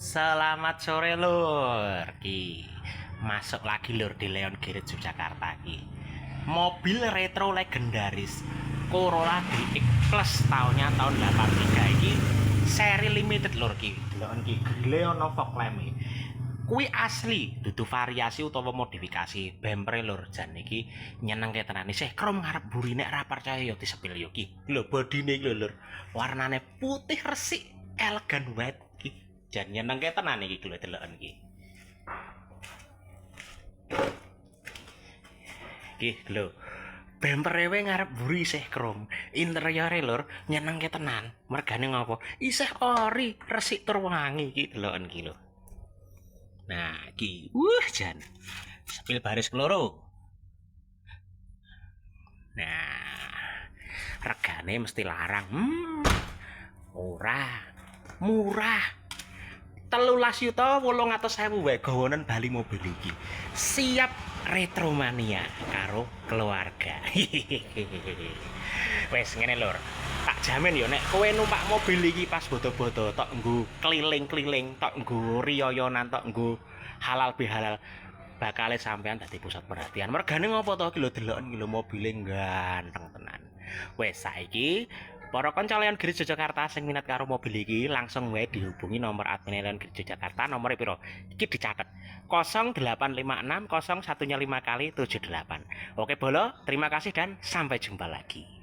Selamat sore lur. Masuk lagi lur di Leon Garage Yogyakarta ki. Mobil retro legendaris Corolla DX Plus tahun 83 iki seri limited lur ki. Delok iki Leon Fog Lamp. Kuwi asli, dudu variasi utawa modifikasi bumper lur. Jan iki nyenengke tenan. Isih krom ngarep buri nek ra percaya yo disepil yo ki. Lho bodine iki lho lur. Warnane putih resik, elegan white ki. Jan nyenengke tenan iki lho deloken iki. Iki lho. Bumper ewe ngarep buri isih krom. Interiore lur nyenengke tenan. Mergane ngopo? Isih ori, resik tur wangi iki deloken iki lho. Nah, iki. Jan. Sepil baris keloro. Nah, regane mesti larang. Ora. Murah. 13.800.000 wae gawanen bali mobil iki. Siap retromania karo keluarga. Wes ngene lur. Tak jamin yo nek kowe numpak mobil iki pas bodo-bodo tok nggo keliling-keliling, tok nggo riyoyonan, tok nggo halal bihalal bakale sampean dadi pusat perhatian. Mergane ngopo to iki lho deloken iki lho mobile ganteng tenan. Wes saiki para kanca Leon Garage Yogyakarta sing minat karo mobil iki langsung wae dihubungi nomor admin Leon Garage Yogyakarta. Nomore piro? Iki dicatet. 0856 0105 kali 78. Oke bolo, terima kasih dan sampai jumpa lagi.